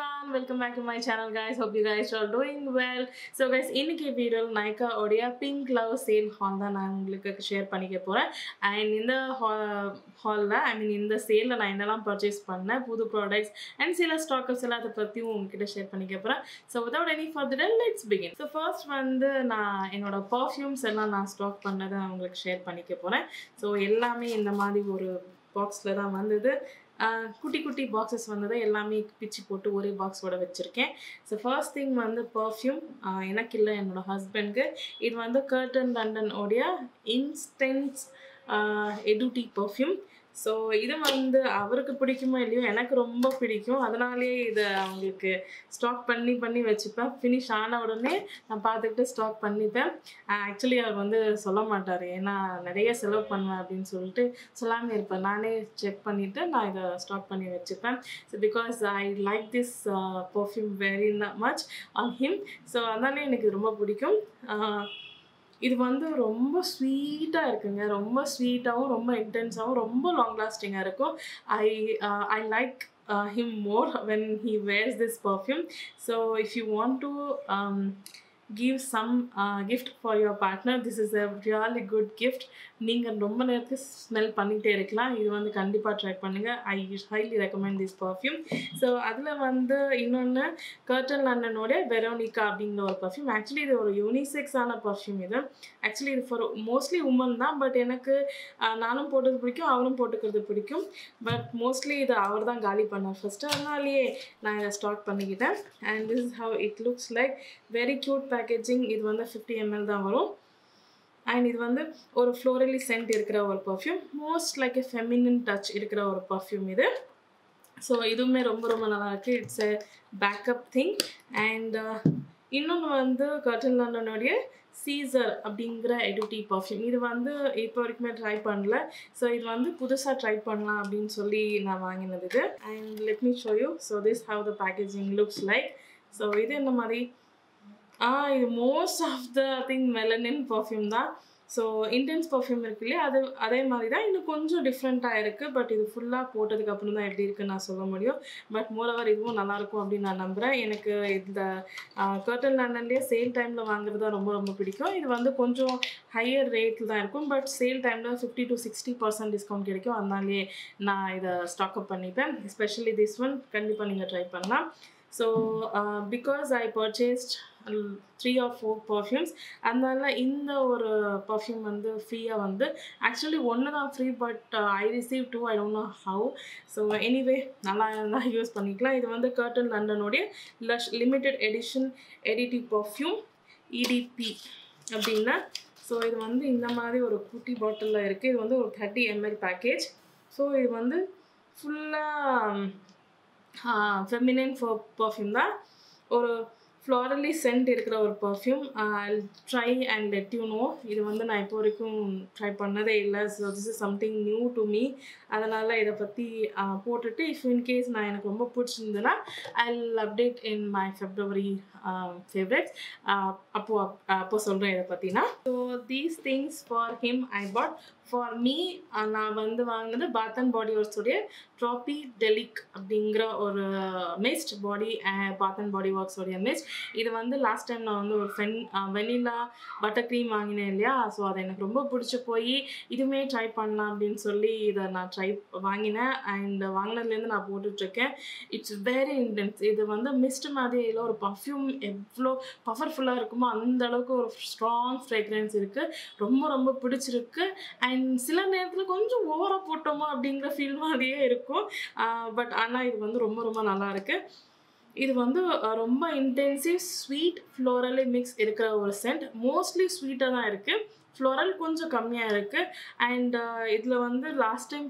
everyone, welcome back to my channel guys. Hope you guys are doing well. So guys, இன்னைக்கு வீடியோல Nykaa உடைய Pink Love Sale haul தான் நான் உங்களுக்கு share பண்ணிக்க போறேன். And இந்த ஹால்ல இந்த சேல்ல நான் என்னெல்லாம் பர்ச்சேஸ் பண்ணேன், புது ப்ராடக்ட்ஸ் and சில ஸ்டாக்கர்ஸ் எல்லாம் அத பத்தி உங்ககிட்ட ஷேர் பண்ணிக்க போறேன். So without any further ado, let's begin. So first நான் என்னோட perfumes எல்லாம் நான் ஸ்டாக் பண்ணதை உங்களுக்கு ஷேர் பண்ணிக்க போறேன். So எல்லாமே இந்த மாதிரி ஒரு பாக்ஸ்ல தான் வந்தது. குட்டி குட்டி பாக்ஸஸ் வந்தது எல்லாமே பிச்சு போட்டு ஒரே பாக்ஸோட வச்சிருக்கேன். ஸோ ஃபர்ஸ்ட் திங் பர்ஃப்யூம் எனக்கு இல்லை, என்னோட ஹஸ்பண்ட்க்கு. இது கர்டன் லண்டன் உடைய இன்ஸ்டன்ஸ் எடுடி பர்ஃப்யூம். ஸோ இது அவருக்கு பிடிக்குமோ இல்லையோ, எனக்கு ரொம்ப பிடிக்கும். அதனாலேயே இதை அவங்களுக்கு ஸ்டாக் பண்ணி வச்சுப்பேன். ஃபினிஷ் ஆன உடனே நான் பார்த்துக்கிட்டு ஸ்டாக் பண்ணிப்பேன். ஆக்சுவலி அவர் சொல்ல மாட்டார், ஏன்னா நிறைய செலவு பண்ணுவேன் அப்படின்னு சொல்லிட்டு சொல்லாமல் இருப்பேன். நானே செக் பண்ணிவிட்டு நான் இதை ஸ்டாக் பண்ணி வச்சுப்பேன். So because I like this perfume very much on him. So அதனாலே எனக்கு ரொம்ப பிடிக்கும். இது ரொம்ப ஸ்வீட்டாக இருக்குங்க. ரொம்ப ஸ்வீட்டாகவும் ரொம்ப இன்டென்ஸாகவும் ரொம்ப லாங் லாஸ்டிங்காக இருக்கும். I like him more when he wears this perfume. So if you want to give some gift for your partner, this is a really good gift. நீங்கள் ரொம்ப நேரத்துக்கு ஸ்மெல் பண்ணிகிட்டே இருக்கலாம். இது கண்டிப்பாக ட்ரை பண்ணுங்கள். ஐ highly recommend this perfume. So அதில் இன்னொன்று கர்டன் லண்டனோட வெரோனிகா அப்படிங்கிற ஒரு பர்ஃப்யூம். ஆக்சுவலி இது ஒரு யூனிசெக்ஸான பர்ஃப்யூம். இது ஆக்சுவலி இது ஃபார் மோஸ்ட்லி உமன் தான். பட் எனக்கு நானும் போட்டது பிடிக்கும், அவரும் போட்டுக்கிறது பிடிக்கும். பட் மோஸ்ட்லி இது அவர் தான் காலி பண்ணார் ஃபஸ்ட்டு. அதனாலேயே நான் இதை ஸ்டார்ட் பண்ணிக்கிட்டேன். And this is how it looks like. Very cute packaging. இது 50 ml தான் வரும். அண்ட் இது ஒரு ஃப்ளோரலி சென்ட் இருக்கிற ஒரு perfume. Most like a feminine touch இருக்கிற ஒரு பர்ஃப்யூம் இது. ஸோ இதுவுமே ரொம்ப ரொம்ப நல்லாயிருக்கு. It's a backup thing. And இன்னொன்று கர்டன் லண்டனுடைய சீசர் அப்படிங்கிற எடுடி பர்ஃப்யூம். இது இப்போ வரைக்குமே ட்ரை பண்ணல. ஸோ இது புதுசாக ட்ரை பண்ணலாம் அப்படின்னு சொல்லி நான் வாங்கினது இது. And let me show you. So this how the packaging looks like. So இது என்ன மாதிரி இது most of the thing melanin perfume தான். ஸோ இன்டென்ஸ் பர்ஃப்யூம் இருக்கு இல்லையா, அதே மாதிரி தான். இன்னும் கொஞ்சம் டிஃப்ரெண்ட்டாக இருக்குது. பட் இது ஃபுல்லாக போட்டதுக்கு அப்புறம் தான் எப்படி இருக்குன்னு நான் சொல்ல முடியும். பட் மோரோவர் இதுவும் நல்லாயிருக்கும் அப்படின்னு நான் நம்புகிறேன். எனக்கு இந்த கர்டன் லண்டன்லேயே சேல் டைமில் வாங்குறது தான் ரொம்ப ரொம்ப பிடிக்கும். இது கொஞ்சம் ஹையர் ரேட்டில் தான் இருக்கும். பட் சேல் டைமில் 50 to 60% டிஸ்கவுண்ட் கிடைக்கும். அதனாலேயே நான் இதை ஸ்டாக்அப் பண்ணிப்பேன். எஸ்பெஷலி திஸ் ஒன் கண்டிப்பாக நீங்கள் ட்ரை பண்ணலாம். So because I purchased 3 or 4 perfumes, அதனால இந்த ஒரு பர்ஃப்யூம் ஃப்ரீயாக ஆக்சுவலி ஒன்று தான் free. But I receive 2. I don't know how. So anyway நல்லா இருந்தால் யூஸ் பண்ணிக்கலாம். இது கர்டன் லண்டனுடைய Lush limited edition EDT perfume EDP அப்படின்னா. ஸோ இது இந்த மாதிரி ஒரு குட்டி பாட்டிலில் இருக்குது. இது ஒரு 30 ml பேக்கேஜ். ஸோ இது ஃபுல்லாக ஃபெமினின் பர்ஃப்யூம் தான். ஒரு ஃப்ளாரலி சென்ட் இருக்கிற ஒரு perfume. I try and let you know. இது நான் இப்போ வரைக்கும் ட்ரை பண்ணதே இல்லை. So this is something new to me. அதனால் இதை பற்றி போட்டுட்டு இஃப் இன்கேஸ் எனக்கு ரொம்ப பிடிச்சிருந்ததுன்னா I will update in my February favourites. அப்போ சொல்கிறேன் இதை பற்றினா. So these things for him I bought. For me நான் வாங்கினது பாத் அண்ட் பாடி ஒர்க்ஸோடைய ட்ராபி டெலிக் அப்படிங்கிற ஒரு mist body bath and body ஒர்க்ஸோடைய மிஸ்ட். இது லாஸ்ட் டைம் நான் ஒரு வெனிலா பட்டர் க்ரீம் வாங்கினேன் இல்லையா. ஸோ அதை எனக்கு ரொம்ப பிடிச்சி போய் இதுவுமே ட்ரை பண்ணலாம் அப்படின்னு சொல்லி இதை நான் வாங்கினேன். அண்ட் வாங்கினதுலேருந்து நான் போட்டுட்ருக்கேன். It's very intense. இது மிஸ்ட் மாதிரி இல்லை, ஒரு பர்ஃப்யூம் எவ்வளோ பவர்ஃபுல்லாக இருக்குமோ அந்த அளவுக்கு ஒரு ஸ்ட்ராங் ஃப்ரேக்ரன்ஸ் இருக்குது. ரொம்ப ரொம்ப பிடிச்சிருக்கு. அண்ட் சில நேரத்தில் கொஞ்சம் ஓவராக போட்டோமா அப்படிங்கிற ஃபீல் மாதிரியே இருக்கும். பட் ஆனால் இது ரொம்ப ரொம்ப நல்லாயிருக்கு. இது ரொம்ப இன்டென்சிவ் ஸ்வீட் ஃப்ளோரலி மிக்ஸ் இருக்கிற ஒரு சென்ட். மோஸ்ட்லி ஸ்வீட்டாக தான் இருக்குது. ஃப்ளோரல் கொஞ்சம் கம்மியாக இருக்குது. அண்ட் இதில் லாஸ்ட் டைம்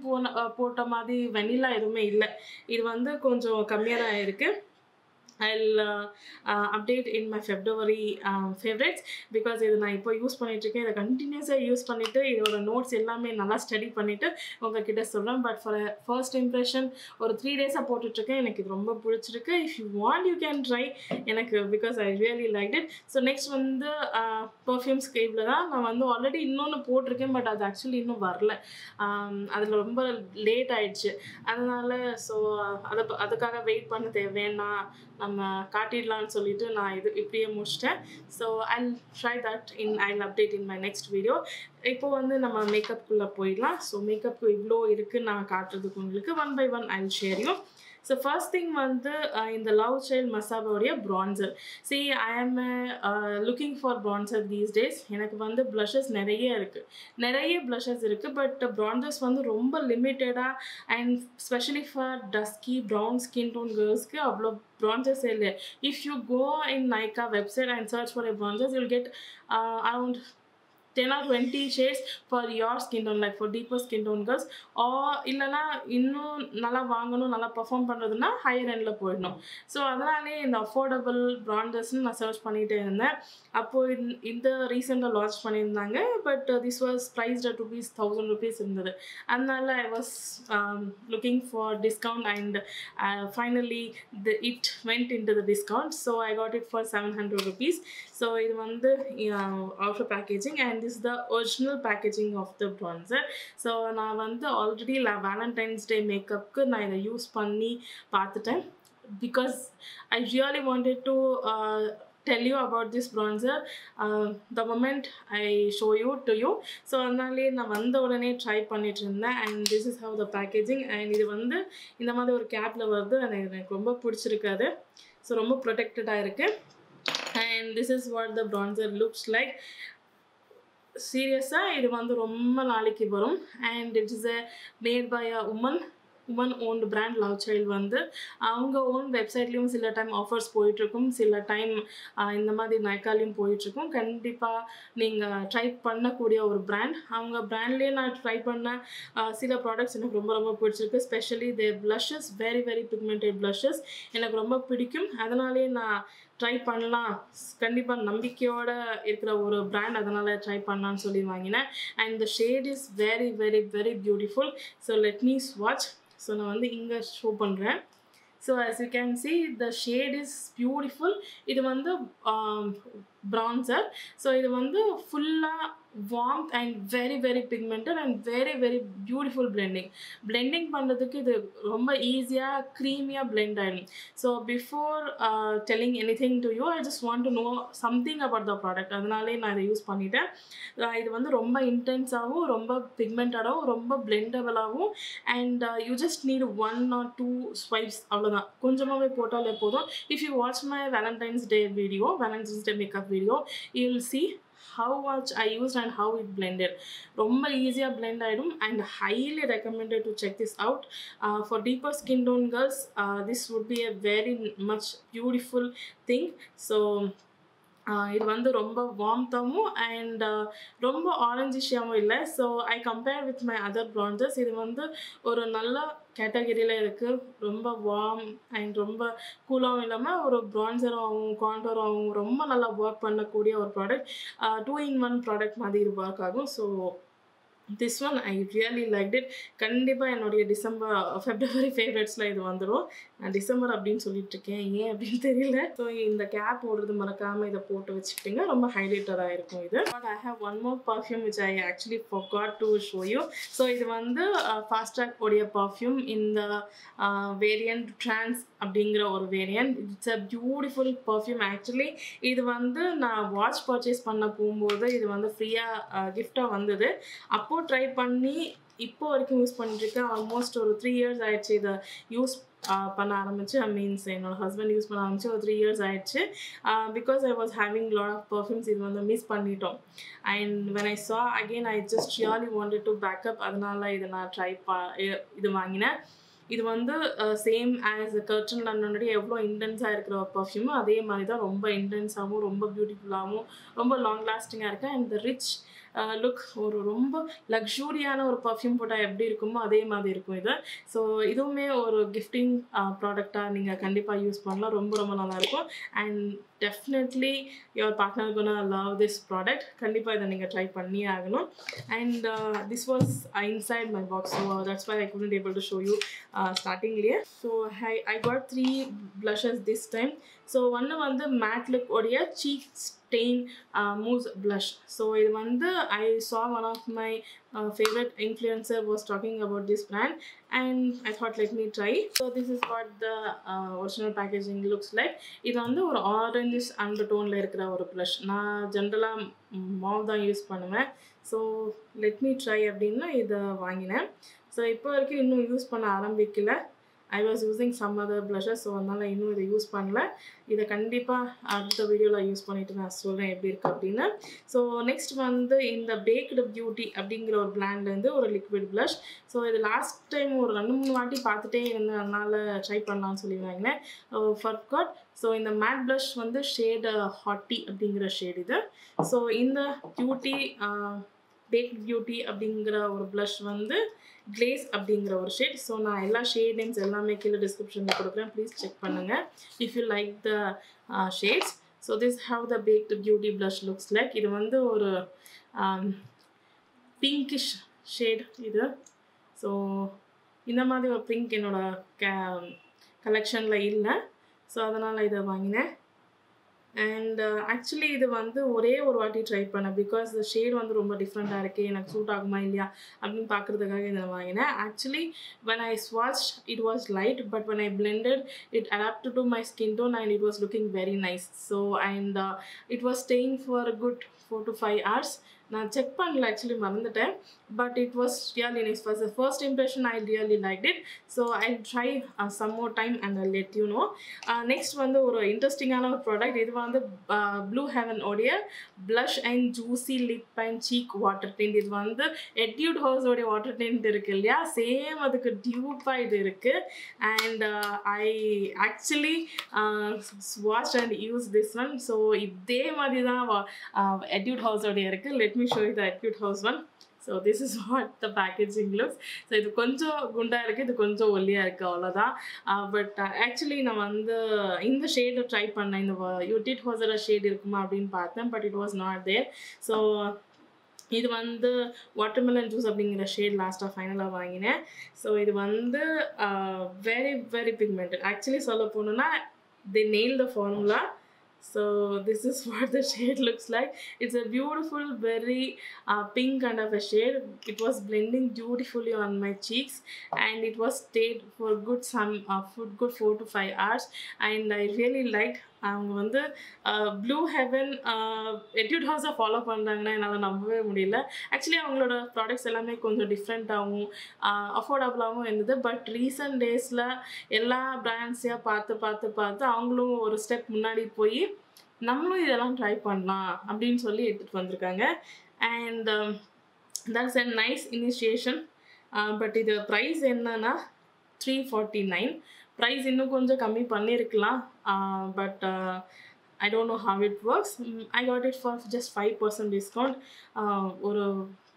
போட்ட மாதிரி வெனிலா எதுவுமே இல்லை. இது கொஞ்சம் கம்மியாக தான் இருக்குது. I'll update in my February favorites because இது நான் இப்போ யூஸ் பண்ணிட்டு இருக்கேன். இதை கண்டினியூஸாக யூஸ் பண்ணிட்டு இதோட நோட்ஸ் எல்லாமே நல்லா ஸ்டடி பண்ணிட்டு உங்ககிட்ட சொல்கிறேன். பட் ஃபார் ஃபர்ஸ்ட் இம்ப்ரெஷன் ஒரு 3 டேஸாக போட்டுட்ருக்கேன். எனக்கு இது ரொம்ப பிடிச்சிருக்கு. If you want you can try எனக்கு because I really like it. So next வந்து பர்ஃப்யூம்ஸ் கேபில் தான் நான் வந்து ஆல்ரெடி இன்னொன்று போட்டிருக்கேன். பட் அது ஆக்சுவலி இன்னும் வரல. அதில் ரொம்ப லேட் ஆயிடுச்சு. அதனால் ஸோ அதுக்காக வெயிட் பண்ண வேணாம், நம்ம காட்டிடலாம்னு சொல்லிட்டு நான் இது இப்படியே முடிச்சிட்டேன். So I'll try that Jal update in my next video. இப்போ வந்து நம்ம மேக்கப்குள்ளே போயிடலாம். ஸோ மேக்கப்க்கு இவ்வளோ இருக்குது நான் காட்டுறதுக்கு உங்களுக்கு one by one I'll share you. So first thing வந்து இந்த Love Child மசாபாவுடைய bronzer. See, I am looking for bronzer these days. எனக்கு வந்து blushes நிறைய blushes இருக்குது. பட் bronzers வந்து ரொம்ப லிமிட்டடாக and specially for dusky brown skin tone கேர்ள்ஸ்க்கு அவ்வளோ bronzers இல்லை. If you go in Nykaa website and search for a bronzers, you'll get around 10 or 20 shades for your skin tone, like for deeper skin tone girls. Or இல்லைனா இன்னும் நல்லா வாங்கணும், நல்லா perform பண்ணுறதுனா higher எண்டில் போயிடணும். ஸோ அதனாலே இந்த அஃபோர்டபுள் ப்ராண்டர்ஸ்ன்னு நான் சர்ச் பண்ணிகிட்டே இருந்தேன். அப்போது இந்த ரீசெண்டாக லான்ச் பண்ணியிருந்தாங்க. But this was prized at ₹1000 இருந்தது. அதனால I was looking for discount and finally it went in to the discount. So I got it for ₹700. So இது வந்து after packaging and this is the original packaging of the bronzer. So நான் வந்து already Valentine's Day மேக்கப்க்கு நான் இதை use பண்ணி பார்த்துட்டேன். because I really wanted to tell you about this bronzer the moment I show to you. So அதனாலே நான் வந்த உடனே ட்ரை பண்ணிட்டு இருந்தேன். and this is how the packaging, and இது வந்து இந்த மாதிரி ஒரு கேப்பில் வருது. எனக்கு ரொம்ப பிடிச்சிருக்காது. ஸோ ரொம்ப ப்ரொடெக்டடாக இருக்குது. and this is what the bronzer looks like. சீரியஸாக இது வந்து ரொம்ப நாளைக்கு வரும். And it is made by a woman owned brand Love Child. வந்து அவங்க ஓன் வெப்சைட்லேயும் சில டைம் ஆஃபர்ஸ் போயிட்டுருக்கும், சில டைம் இந்த மாதிரி நைக்காலையும் போயிட்டுருக்கும். கண்டிப்பாக நீங்கள் ட்ரை பண்ணக்கூடிய ஒரு பிராண்ட். அவங்க பிராண்ட்லேயே நான் ட்ரை பண்ண சில ப்ராடக்ட்ஸ் எனக்கு ரொம்ப ரொம்ப பிடிச்சிருக்கு. ஸ்பெஷலி தேர் blushes, very very pigmented blushes எனக்கு ரொம்ப பிடிக்கும். அதனாலே நான் ட்ரை பண்ணலாம், கண்டிப்பாக நம்பிக்கையோடு இருக்கிற ஒரு பிராண்ட், அதனால் ட்ரை பண்ணலான்னு சொல்லி வாங்கினேன். And the shade is very very very beautiful. So let me ஸ்வாட்ச். ஸோ நான் வந்து இங்கே ஷோ பண்ணுறேன். So as you can see, the shade is beautiful. இது வந்து bronzer. So இது வந்து full-ஆ warmth and very very pigmented and very very beautiful blending பண்ணுறதுக்கு இது ரொம்ப ஈஸியாக க்ரீமியாக blend ஆகிடும். So before telling anything to you, I just want to know something about the product. அதனாலே நான் இதை யூஸ் பண்ணிட்டேன். இது வந்து ரொம்ப இன்டென்ஸாகவும் ரொம்ப பிக்மெண்டடாகவும் ரொம்ப பிளெண்டபிளாகவும் and you just need 1 or 2 swipes அவ்வளோதான். கொஞ்சமாகவே போட்டாலே போதும். If you watch my Valentine's Day makeup video, you will see how much I used and how it blended. ரொம்ப ஈஸியாக blend ஆகிடும் and highly recommended to check this out. For deeper skin tone girls, this would be a very much beautiful thing. So இது வந்து ரொம்ப வார்ம்த்தாகவும் and ரொம்ப ஆரஞ்சிஷியாகவும் இல்லை. So I compare with my other bronzers. இது வந்து ஒரு நல்ல கேட்டகரியில் இருக்குது. ரொம்ப வார்ம் அண்ட் ரொம்ப கூலாகவும் இல்லாமல் ஒரு bronzer-ஆகவும் கான்டோராகவும் ரொம்ப நல்லா ஒர்க் பண்ணக்கூடிய ஒரு ப்ராடக்ட். 2-in-1 ப்ராடக்ட் மாதிரி இது ஒர்க் ஆகும். So this one I really liked it. கண்டிப்பாக என்னுடைய ஃபெப்ரவரி ஃபேவரட்ஸில் இது வந்துடும். நான் டிசம்பர் அப்படின்னு சொல்லிட்டு இருக்கேன், ஏன் அப்படின்னு தெரியல. ஸோ இந்த கேப் போடுறது மறக்காமல் இதை போட்டு வச்சுக்கிட்டிங்க, ரொம்ப ஹைலைட்டடாக இருக்கும் இது. But I have one more perfume which I actually forgot to show you. So இது வந்து ஃபாஸ்ட் ட்ராக் உடைய பர்ஃப்யூம். இந்த வேரியண்ட் ட்ரான்ஸ் அப்படிங்கிற ஒரு variant. It's a beautiful perfume. Actually இது வந்து நான் வாட்ச் பர்ச்சேஸ் பண்ண போகும்போது இது வந்து ஃப்ரீயாக கிஃப்டாக வந்தது. அப்போது ட்ரை பண்ணி இப்போ வரைக்கும் யூஸ் பண்ணிட்டுருக்கேன். ஆல்மோஸ்ட் ஒரு 3 years ஆயிடுச்சு இதை யூஸ் பண்ண ஆரம்பிச்சு. மீன்ஸ் என்னோட ஹஸ்பண்ட் யூஸ் பண்ண ஆரம்பிச்சு ஒரு 3 years ஆயிடுச்சு. Because I was having lot of perfumes. இது வந்து மிஸ் பண்ணிட்டோம். And when I saw again I just really wanted to back up. அதனால இதை நான் இது வாங்கினேன். இது வந்து சேம் ஆஸ் கர்டன் லண்டனுடைய எவ்வளோ இன்டென்ஸாக இருக்கிற பர்ஃப்யூமோ அதே மாதிரி தான் ரொம்ப இன்டென்ஸாகவும் ரொம்ப பியூட்டிஃபுல்லாகவும் ரொம்ப லாங் லாஸ்டிங்காக இருக்குது. அண்ட் த ரிச் லுக் ஒரு ரொம்ப லக்ஸூரியான ஒரு பர்ஃப்யூம் போட்டால் எப்படி இருக்குமோ அதே மாதிரி இருக்கும் இது. ஸோ இதுவுமே ஒரு கிஃப்டிங் ப்ராடக்டாக நீங்கள் கண்டிப்பாக யூஸ் பண்ணலாம். ரொம்ப ரொம்ப நல்லாயிருக்கும். And definitely your partner gonna love this product. கண்டிப்பாக இதை நீங்கள் ட்ரை பண்ணியே ஆகணும். அண்ட் திஸ் வாஸ் inside my box, so that's why I couldn't able to show you startingly. So I got 3 blushes this time. So one வந்து matte look உடைய cheek stain mousse blush. So இது வந்து I saw one of my favorite influencer was talking about this brand and I thought let me try. So this is what the original packaging looks like. இது வந்து ஒரு orange undertone இருக்கிற ஒரு blush. நான் ஜென்ரலாக mauve தான் use பண்ணுவேன். So let me try அப்படின்னா இதை வாங்கினேன். ஸோ இப்போ வரைக்கும் இன்னும் யூஸ் பண்ண ஆரம்பிக்கல. I was using some other blushes. So அதனால் இன்னும் இதை யூஸ் பண்ணல. இதை கண்டிப்பாக அடுத்த வீடியோவில் யூஸ் பண்ணிவிட்டு நான் சொல்கிறேன் எப்படி இருக்குது அப்படின்னு. ஸோ நெக்ஸ்ட் வந்து இந்த பேக்டு பியூட்டி அப்படிங்கிற ஒரு பிராண்ட்லேருந்து ஒரு லிக்விட் ப்ளஷ். ஸோ இது லாஸ்ட் டைம் ஒரு 2-3 வாட்டி பார்த்துட்டே இருந்தேன். அதனால் ட்ரை பண்ணலான்னு சொல்லி வாங்கினேன். ஃபர்காட். ஸோ இந்த மேட் ப்ளஷ் வந்து ஷேடு ஹாட்டி அப்படிங்கிற ஷேட் இது. ஸோ இந்த பியூட்டி பேக்ட் பியூட்டி அப்படிங்கிற ஒரு ப்ளஷ் வந்து கிளேஸ் அப்படிங்கிற ஒரு ஷேட். ஸோ நான் எல்லா ஷேட் நேம்ஸ் எல்லாமே கீழே டிஸ்கிரிப்ஷனில் கொடுக்குறேன். ப்ளீஸ் செக் பண்ணுங்கள் if you like the shades. So this how the baked beauty blush looks like. இது வந்து ஒரு பிங்கிஷ் ஷேட் இது. ஸோ இந்த மாதிரி ஒரு பிங்க் என்னோட கலெக்ஷனில் இல்லை. ஸோ அதனால் இதை வாங்கினேன். அண்ட் ஆக்சுவலி இது வந்து ஒரே ஒரு வாட்டி ட்ரை பண்ணேன். பிகாஸ் இந்த ஷேட் வந்து ரொம்ப டிஃப்ரெண்ட்டாக இருக்குது, எனக்கு சூட் ஆகுமா இல்லையா அப்படின்னு பார்க்குறதுக்காக இதை வாங்கினேன். Actually when I swatched it was light, but when I blended it adapted to my skin tone and it was looking very nice. So and it was staying for a good 4 to 5 hours. நான் check பண்ணல, actually மறந்துட்டேன். But it was really nice. For the first impression I really like it. So I try some more time and I let you know. Next வந்து ஒரு இன்ட்ரெஸ்டிங்கான ஒரு product. இது வந்து blue heaven உடைய blush and juicy lip and cheek water tint. இது வந்து எட்யூட் ஹவுஸோடைய water tint இருக்குது இல்லையா, சேம் அதுக்கு டியூப்பாக இது இருக்குது. And I actually watch and use this one. So இதே மாதிரி தான் எட்யூட் ஹவுஸோடைய இருக்குது. Let me show you the Etude House one. So this is what the packaging looks. So இது கொஞ்சம் குண்டாக இருக்குது, இது கொஞ்சம் ஒல்லியாக இருக்குது, அவ்வளோதான். பட் ஆக்சுவலி நான் வந்து இந்த ஷேடை ட்ரை பண்ணேன். இந்த Etude Houseோட ஷேட் இருக்குமா அப்படின்னு பார்த்தேன். But it was not there. So இது வந்து வாட்டர்மெலன் ஜூஸ் அப்படிங்கிற ஷேட் லாஸ்ட்டாக ஃபைனலாக வாங்கினேன். ஸோ இது வந்து வெரி வெரி பிக்மெண்டட். ஆக்சுவலி சொல்ல போனோன்னா they nailed the formula. So this is what the shade looks like. It's a beautiful very pink kind of a shade. It was blending beautifully on my cheeks and it was stayed for good 4 to 5 hours and I really liked. அவங்க வந்து blue heaven எட்யூட் ஹவுஸை follow பண்ணுறாங்கன்னா என்னால் நம்பவே முடியல. Actually அவங்களோட products எல்லாமே கொஞ்சம் டிஃப்ரெண்ட்டாகவும் அஃபோர்டபுளாகவும் இருந்தது. பட் ரீசன்ட் டேஸில் எல்லா பிராண்ட்ஸையாக பார்த்து அவங்களும் ஒரு ஸ்டெப் முன்னாடி போய் நம்மளும் இதெல்லாம் ட்ரை பண்ணலாம் அப்படின்னு சொல்லி எடுத்துகிட்டு வந்திருக்காங்க. And that's a nice initiation. But இது ப்ரைஸ் என்னன்னா 349. ப்ரைஸ் இன்னும் கொஞ்சம் கம்மி பண்ணியிருக்கலாம். But I don't know how it works. I got it for just 5% discount. ஒரு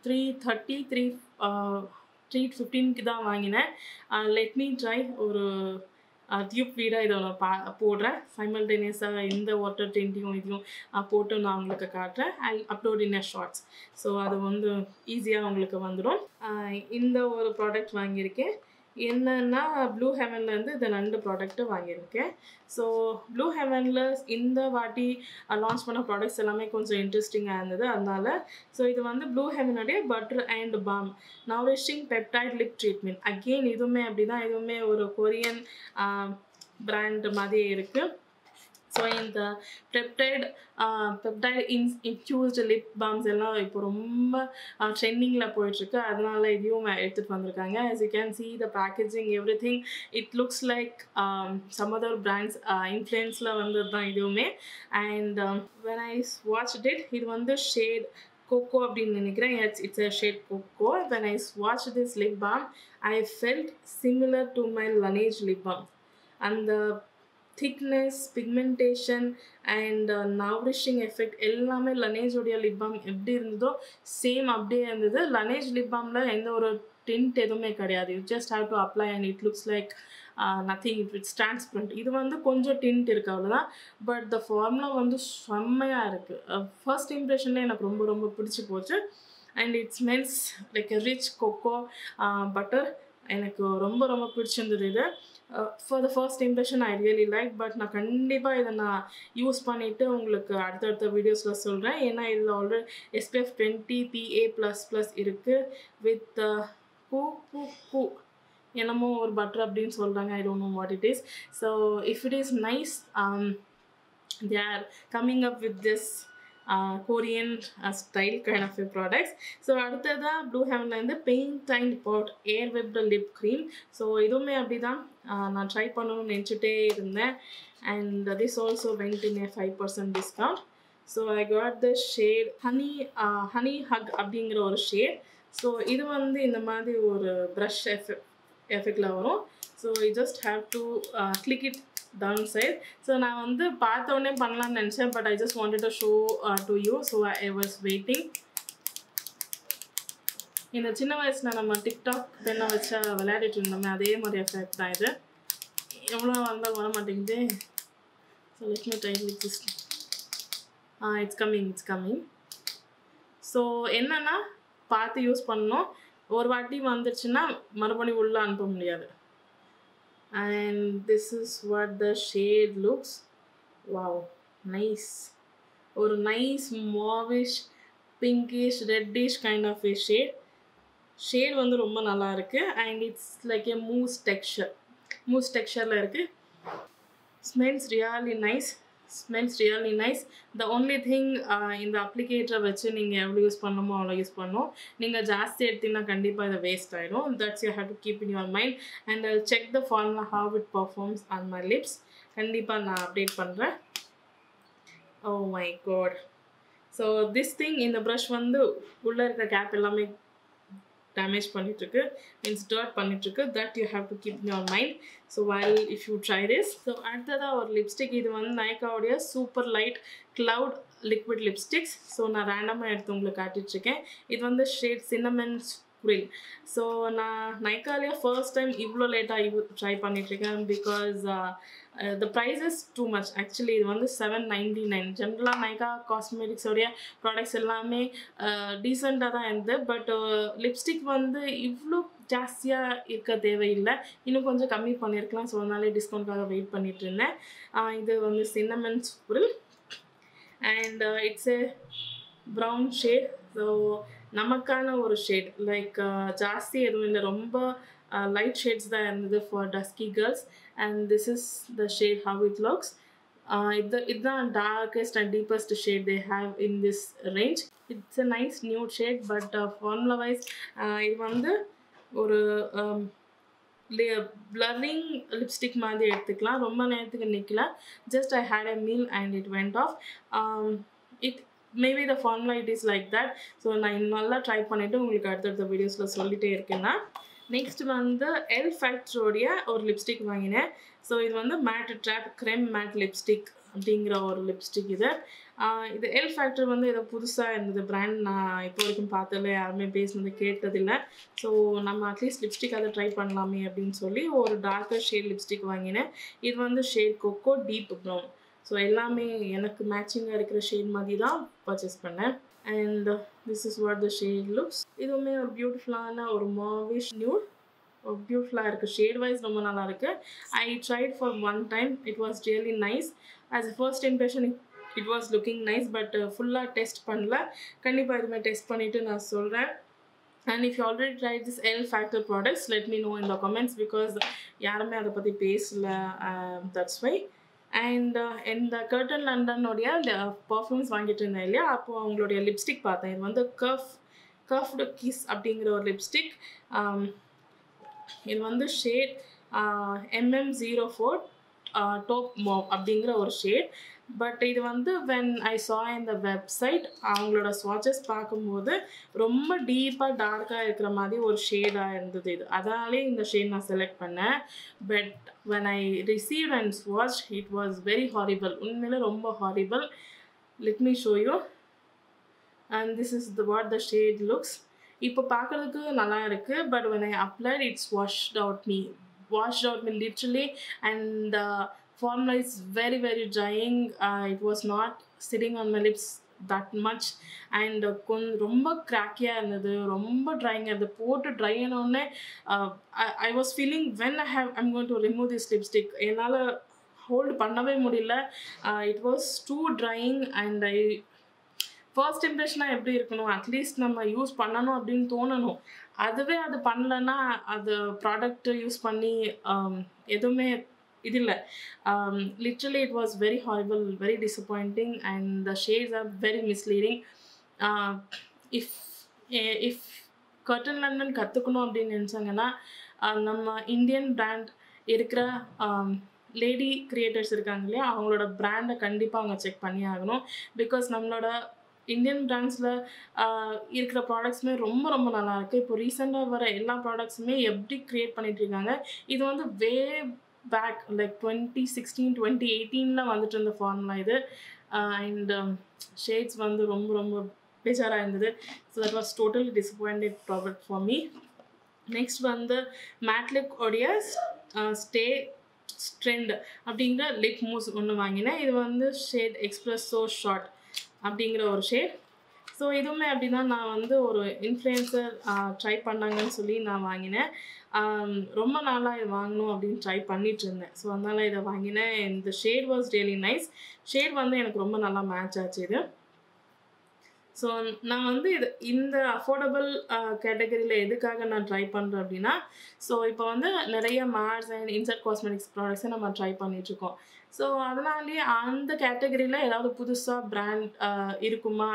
315க்கு தான் வாங்கினேன். Let me try. ஒரு டியூப் வீடாக இதை நான் போடுறேன். சைமல்டேனியஸாக இந்த வாட்டர் டிண்ட்டையும் இதையும் போட்டு நான் உங்களுக்கு காட்டுறேன். ஐ அப்லோட் இன் ஷார்ட்ஸ். ஸோ அது வந்து ஈஸியாக உங்களுக்கு வந்துடும். இந்த ஒரு ப்ராடக்ட் வாங்கியிருக்கேன். என்னன்னா ப்ளூ ஹெவன்லேருந்து இந்த 2 ப்ராடக்ட்டு வாங்கியிருக்கேன். ஸோ ப்ளூ ஹெவனில் இந்த வாட்டி லான்ச் பண்ண ப்ராடக்ட்ஸ் எல்லாமே கொஞ்சம் இன்ட்ரெஸ்டிங்காக இருந்தது. அதனால் ஸோ இது வந்து ப்ளூ ஹெவனுடைய butter and balm nourishing peptide lip treatment. Again இதுவுமே அப்படி தான், இதுவுமே ஒரு கொரியன் பிராண்ட் மாதிரியே இருக்குது. ஸோ இந்த பெப்டைட் இன்ஃப்யூஸ்டு லிப் பாம்ஸ் எல்லாம் இப்போ ரொம்ப ட்ரெண்டிங்கில் போயிட்டுருக்கு. அதனால இதையும் எடுத்துகிட்டு வந்திருக்காங்க. as you can see the packaging everything it looks like some other brands இன்ஃப்ளூயன்ஸில் வந்தது தான் இதுவுமே. And when I watched it இது வந்து ஷேட் கோகோ அப்படின்னு நினைக்கிறேன். it's a shade cocoa. when I swatched this lip balm I felt similar to my Laneige lip balm. அந்த thickness, pigmentation and nourishing effect எல்லாமே Laneige உடைய lip balm எப்படி இருந்ததோ same அப்படியே இருந்தது. Laneige lip balmல எந்த ஒரு tint எதுவுமே கிடையாது. You just have to apply and it looks like nothing. It's transparent. இது வந்து கொஞ்சம் tint இருக்கு அவ்வளவுதான். பட் the formula வந்து செம்மையா இருக்கு. First impressionல எனக்கு ரொம்ப ரொம்ப பிடிச்சு போச்சு. And it smells like a rich cocoa butter. எனக்கு ரொம்ப ரொம்ப பிடிச்சிருந்தது இது. For the first impression I really like, but நான் கண்டிப்பா இதை நான் யூஸ் பண்ணிட்டு உங்களுக்கு அடுத்தடுத்த வீடியோஸ்ல சொல்றேன். ஏன்னா இதுல ஆல்ரெடி SPF 20 PA++ இருக்கு with என்னமோ ஒரு பட்டர் அப்படின்னு சொல்றாங்க. I don't know what it is. So if it is nice, they are coming up with this Korean style kind of a products. So அடுத்ததா Blue Heavenல இருந்து Paint and Pot Air Whipped Lip Cream. So இதுவுமே அப்படிதான் நான் try பண்ணணும்னு நினைச்சிட்டே இருந்தேன். And this also went in a 5% discount. So I got the shade Honey Hug அப்படிங்கிற ஒரு shade. So இது வந்து இந்த மாதிரி ஒரு brush effectல வரும். So you just have to click it downside. So நான் வந்து பார்த்த உடனே பண்ணலாம்னு நினைச்சேன், but I just wanted to show to you. So I was waiting. இந்த சின்ன வயசுல நம்ம டிக்டாக் பெண்ணை வச்சா விளையாடிட்டு இருந்தோமே அதே மாதிரி எஃபெக்ட் தான் இது. எவ்வளோ வந்தாலும் வர மாட்டேங்குது. So let me try with this. It's coming. So என்னன்னா பார்த்து யூஸ் பண்ணணும். ஒரு வாட்டி வந்துருச்சுன்னா மறுபடியும் உள்ள அனுப்ப முடியாது. And this is what the shade looks. Wow, nice. Or nice mauvish, pinkish, reddish kind of a shade வந்து ரொம்ப நல்லா இருக்கு. And it's like a mousse textureல இருக்கு. Smells really nice. The only thing இந்த applicator வச்சு நீங்க எவ்வளவு யூஸ் பண்ணணுமோ அவ்வளவு யூஸ் பண்ணணும். நீங்க ஜாஸ்தி எடுத்தீங்கன்னா கண்டிப்பா இது வேஸ்ட் ஆயிடும். That's you have to keep in your mind. And I'll check the formula how it performs on my lips. கண்டிப்பா நான் அப்டேட் பண்றேன். Oh my god. So this thing இந்த brush வந்து உள்ள இருக்க கேப் எல்லாமே damage பண்ணிட்டு இருக்கு, means dirt பண்ணிட்டு இருக்கு. That you have to keep in your mind. So while if you try this. So அடுத்ததா ஒரு லிப்ஸ்டிக். இது வந்து Nykaa உடைய super light cloud liquid lipsticks. So நான் ரேண்டமா எடுத்து உங்களுக்கு காட்டிட்டு இருக்கேன். இது வந்து ஷேட் cinnamon squirrel. So நான் Nykaa first time இவ்ளோ லேட்டா ட்ரை பண்ணிட்டு இருக்கேன் because the price is too much. Actually இது வந்து $7.99. ஜெனரலா Nykaa காஸ்மெட்டிக்ஸ் உடைய ப்ராடக்ட்ஸ் எல்லாமே டீசெண்டா தான் இருந்தது. பட் லிப்ஸ்டிக் வந்து இவ்ளோ ஜாஸ்தியா இருக்க தேவையில்லை, இன்னும் கொஞ்சம் கம்மி பண்ணியிருக்கலாம். ஸோ அதனாலே டிஸ்கவுண்ட்காக வெயிட் பண்ணிட்டு இருந்தேன். இது வந்து cinnamon squirrel and it's a brown shade. So நமக்கான ஒரு ஷேட் லைக் ஜாஸ்தி எதுவும் இல்லை, ரொம்ப light shades தான் இருந்தது for dusky girls. And this is the shade how it looks. It's the darkest and deepest shade they have in this range. It's a nice nude shade, but formula wise இது வந்து ஒரு blurring lipstick மாதிரி எடுத்துக்கலாம். ரொம்ப நேரத்துக்கு நிக்கல. Just I had a meal and it went off. It maybe the formula it is like that. So நான் நல்லா ட்ரை பண்ணிட்டு உங்களுக்கு அடுத்த வீடியோஸ்ல சொல்லிட்டே இருக்கேன். நெக்ஸ்ட் வந்து எல் ஃபேக்டரோடைய ஒரு லிப்ஸ்டிக் வாங்கினேன். ஸோ இது வந்து matte drop creme matte lipstick அப்படிங்கிற ஒரு லிப்ஸ்டிக். இது எல் ஃபேக்டர் வந்து ஏதோ புதுசாக இருந்தது பிராண்ட். நான் இப்போ வரைக்கும் பார்த்ததில்ல, யாருமே பேசினது கேட்டதில்லை. ஸோ நம்ம அட்லீஸ்ட் லிப்ஸ்டிக் அதை ட்ரை பண்ணலாமே அப்படின்னு சொல்லி ஒரு டார்க்கர் ஷேட் லிப்ஸ்டிக் வாங்கினேன். இது வந்து shade cocoa deep brown. So எல்லாமே எனக்கு மேட்சிங்காக இருக்கிற ஷேட் மாதிரி தான் பர்ச்சேஸ் பண்ணேன். And this is what the shade looks. இதுவுமே ஒரு பியூட்டிஃபுல்லான ஒரு மாவிஷ் நியூட். ஒரு பியூட்டிஃபுல்லாக இருக்குது. ஷேட் வைஸ் ரொம்ப நல்லா இருக்குது. I tried for one time. It was really nice. As a first impression it was looking nice, but ஃபுல்லாக டெஸ்ட் பண்ணல. கண்டிப்பாக இதுமே டெஸ்ட் பண்ணிவிட்டு நான் சொல்கிறேன். And if you already tried this L Factor products, let me know in the comments because யாருமே அதை பற்றி பேசல. That's why. And இந்த Curtain London உடைய பர்ஃப்யூம்ஸ் வாங்கிட்டு இருந்தேன் இல்லையா, அப்போது அவங்களுடைய லிப்ஸ்டிக் பார்த்தேன். இது வந்து கர்வ்டு கிஸ் அப்படிங்கிற ஒரு லிப்ஸ்டிக். இது வந்து ஷேட் MM04 டாப் மாவ் அப்படிங்கிற ஒரு ஷேட். பட் இது வந்து when I saw in the website அவங்களோட swatches பார்க்கும்போது ரொம்ப டீப்பாக டார்க்காக இருக்கிற மாதிரி ஒரு ஷேடாக இருந்தது இது. அதனாலே இந்த ஷேட் நான் செலக்ட் பண்ணேன். But when I received and swatched it was very horrible. உண்மையிலே ரொம்ப horrible. Let me show you. And this is what the shade looks. இப்போ பார்க்கறதுக்கு நல்லா இருக்கு. But when I applied it's washed out me literally, and the formula is very very drying. It was not sitting on my lips that much, and ரொம்ப கிராக்கியாக இருந்தது, ரொம்ப ட்ரையாக இருந்தது. போட்டு ட்ரை ஆனோடனே I was feeling when I'm going to remove this lipstick என்னால் hold பண்ணவே முடியல. It was too drying, and first இம்ப்ரெஷனாக எப்படி இருக்கணும், அட்லீஸ்ட் நம்ம யூஸ் பண்ணணும் அப்படின்னு தோணணும். அதுவே அது பண்ணலன்னா அது ப்ராடக்ட் யூஸ் பண்ணி எதுவுமே இது இல்லை. Literally it was very horrible, very disappointing, and the shades are very misleading. If curtain London கற்றுக்கணும் அப்படின்னு நினச்சாங்கன்னா நம்ம இந்தியன் பிராண்ட் இருக்கிற லேடி கிரியேட்டர்ஸ் இருக்காங்க இல்லையா, அவங்களோட பிராண்டை கண்டிப்பாக அவங்க செக் பண்ணி ஆகணும். பிகாஸ் நம்மளோட இந்தியன் பிராண்ட்ஸில் இருக்கிற ப்ராடக்ட்ஸுமே ரொம்ப ரொம்ப நல்லாயிருக்கு. இப்போ ரீசெண்டாக வர எல்லா ப்ராடக்ட்ஸுமே எப்படி க்ரியேட் பண்ணிகிட்ருக்காங்க, இது வந்து வே பேக் லைக் 2016 2018 வந்துட்டு இருந்த ஃபார்முலா இது. அண்ட் ஷேட்ஸ் வந்து ரொம்ப ரொம்ப பேஜாராக இருந்தது. So that was totally disappointed product for me. Next வந்து மேட்லிக் உடைய ஸ்டே ஸ்ட்ரெண்ட் அப்படிங்கிற லிப் மூஸ் ஒன்று வாங்கினேன். இது வந்து ஷேட் எக்ஸ்பிரஸோ ஷார்ட் அப்படிங்கிற ஒரு ஷேட். ஸோ இதுவுமே அப்படி தான் நான் வந்து ஒரு இன்ஃப்ளூயன்சர் ட்ரை பண்ணாங்கன்னு சொல்லி நான் வாங்கினேன். ரொம்ப நாளாக இது வாங்கணும் அப்படின்னு ட்ரை பண்ணிட்டு இருந்தேன். ஸோ அதனால் இதை வாங்கினேன். இந்த shade was really nice. Shade வந்து எனக்கு ரொம்ப நல்லா மேட்ச் ஆச்சு இது. ஸோ நான் வந்து இந்த அஃபோர்டபுள் கேட்டகரியில் எதுக்காக நான் ட்ரை பண்ணுறேன் அப்படின்னா, ஸோ இப்போ வந்து நிறைய மார்ஸ் அண்ட் இன்சர்ட் காஸ்மெட்டிக்ஸ் ப்ராடக்ட்ஸை நம்ம ட்ரை பண்ணிகிட்ருக்கோம். ஸோ அதனாலேயே அந்த கேட்டகரியில் ஏதாவது புதுசாக பிராண்ட் இருக்குமா,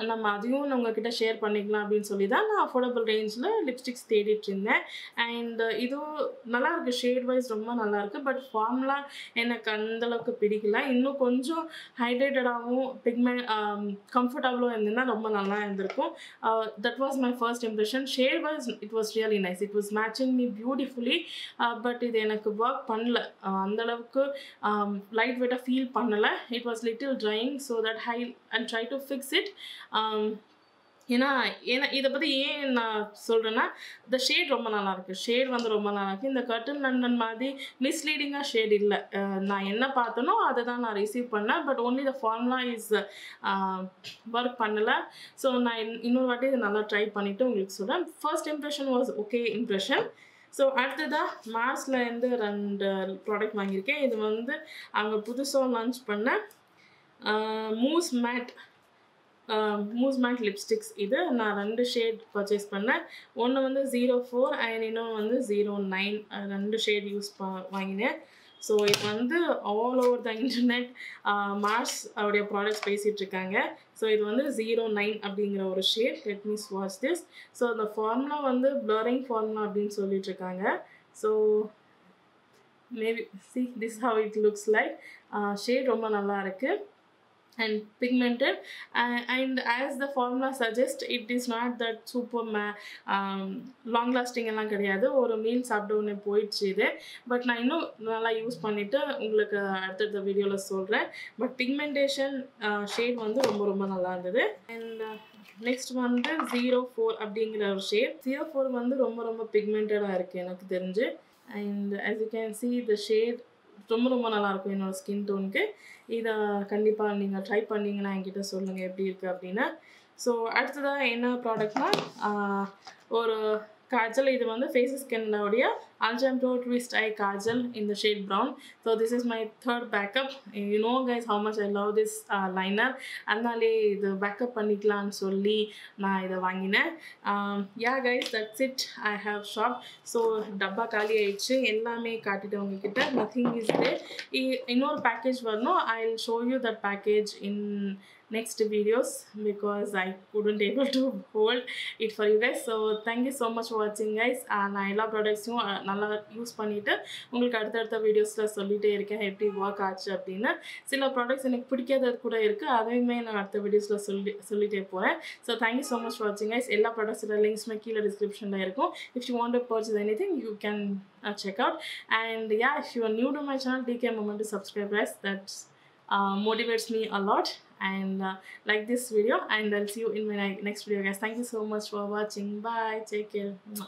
நம்ம அதையும் உங்ககிட்ட ஷேர் பண்ணிக்கலாம் அப்படின்னு சொல்லி தான் நான் அஃபோர்டபுள் ரேஞ்சில் லிப்ஸ்டிக்ஸ் தேடிட்டு இருந்தேன். அண்ட் இதுவும் நல்லாயிருக்கு, ஷேட் வைஸ் ரொம்ப நல்லாயிருக்கு. பட் ஃபார்முலா எனக்கு அந்தளவுக்கு பிடிக்கல. இன்னும் கொஞ்சம் ஹைட்ரேட்டடாகவும் பிக்மெண்ட் கம்ஃபர்டபுளாகவும் இருந்ததுன்னா ரொம்ப நல்லா இருந்திருக்கும். That was my first impression. Shade wise it was really nice. It was matching me beautifully. But இது எனக்கு ஒர்க் பண்ணல, அந்தளவுக்கு லைட் வெயிட்டாக ஃபீல் பண்ணலை. It was little drying. So that I and try to fix it. ஏன்னா இதை பற்றி ஏன் நான் சொல்கிறேன்னா, இந்த ஷேட் ரொம்ப நல்லாயிருக்கு. ஷேட் வந்து ரொம்ப நல்லாயிருக்கு. இந்த கர்டன் லண்டன் மாதிரி மிஸ்லீடிங்காக ஷேட் இல்லை. நான் என்ன பார்த்தனோ அதை தான் நான் ரிசீவ் பண்ணேன். But only the formula is work பண்ணலை. ஸோ நான் இன்னொரு வாட்டி இதை நல்லா ட்ரை பண்ணிவிட்டு உங்களுக்கு சொல்கிறேன். First impression was okay impression. So அடுத்ததாக மார்ஸ்லேருந்து 2 ப்ராடக்ட் வாங்கியிருக்கேன். இது வந்து அவங்க புதுசாக லான்ச் பண்ண மூஸ் மேட் லிப்ஸ்டிக்ஸ். இது நான் 2 ஷேட் பர்ச்சேஸ் பண்ணேன். ஒன்று வந்து 04 அண்ட் இன்னொன்று வந்து 09. 2 ஷேட் வாங்கினேன். ஸோ இது வந்து all over the internet Mars அவருடைய ப்ராடக்ட்ஸ் பேசிகிட்டு இருக்காங்க. ஸோ இது வந்து 09 அப்படிங்கிற ஒரு ஷேட். லெட் மீ ஸ்வாட்ச் திஸ். ஸோ அந்த ஃபார்முலா வந்து பிளரிங் ஃபார்முலா அப்படின்னு சொல்லிட்டு இருக்காங்க. So maybe see this how it looks like. Shade ரொம்ப நல்லா இருக்குது and pigmented, and as the formula suggests it is not that super long lasting எல்லாம் கிடையாது. ஒரு மீல் சாப்பிட்டோன்னே போயிடுச்சு இது. பட் நான் இன்னும் நல்லா யூஸ் பண்ணிவிட்டு உங்களுக்கு அடுத்தடுத்த வீடியோவில் சொல்கிறேன். பட் பிக்மெண்டேஷன் ஷேட் வந்து ரொம்ப ரொம்ப நல்லா இருந்தது. அண்ட் நெக்ஸ்ட் வந்து 04 அப்படிங்கிற ஒரு ஷேட். 04 வந்து ரொம்ப ரொம்ப பிக்மெண்டடாக இருக்குது எனக்கு தெரிஞ்சு. And as you can see the shade ரொம்ப ரொம்ப நல்லாயிருக்கும் என்னோடய ஸ்கின் டோனுக்கு. இதை கண்டிப்பாக நீங்கள் ட்ரை பண்ணிங்கன்னா என்கிட்ட சொல்லுங்கள் எப்படி இருக்குது அப்படின்னு. ஸோ அடுத்ததாக என்ன ப்ராடக்ட்னால் ஒரு காஜல். இது வந்து faces ஸ்கின்னோடைய Alejandro Twist Eye Kajal in the shade brown. So this is my third backup. You know guys how much I love this liner. அதனாலே இது பேக்கப் பண்ணிக்கலான்னு சொல்லி நான் இதை வாங்கினேன். Yeah guys, that's it. I have shopped. So டப்பா காலி ஆயிடுச்சு. எல்லாமே காட்டிட்டு உங்ககிட்ட. Nothing is there. இன்னொரு பேக்கேஜ் வரணும். I'll show you that package in next videos because I couldn't able to hold it for you guys. So thank you so much for watching guys. நான் எல்லா ப்ராடக்ட்ஸையும் நல்லா யூஸ் பண்ணிவிட்டு உங்களுக்கு அடுத்தடுத்த வீடியோஸில் சொல்லிகிட்டே இருக்கேன் எப்படி ஒர்க் ஆச்சு அப்படின்னு. சில ப்ராடக்ட்ஸ் எனக்கு பிடிக்காதது கூட இருக்குது, அதையுமே நான் அடுத்த வீடியோஸில் சொல்லிகிட்டே போகிறேன். So thank you so much for வாட்சிங் கைஸ். எல்லா ப்ராடக்ட்ஸோட லிங்க்ஸுமே கீழே டிஸ்கிரிப்ஷனில் இருக்கும். If you want to purchase anything you can check out. And yeah, if you are new to my channel, take a moment to subscribe guys. That motivates me a lot. And like this video, and I'll see you in my next video guys. Thank you so much for watching. Bye, take care.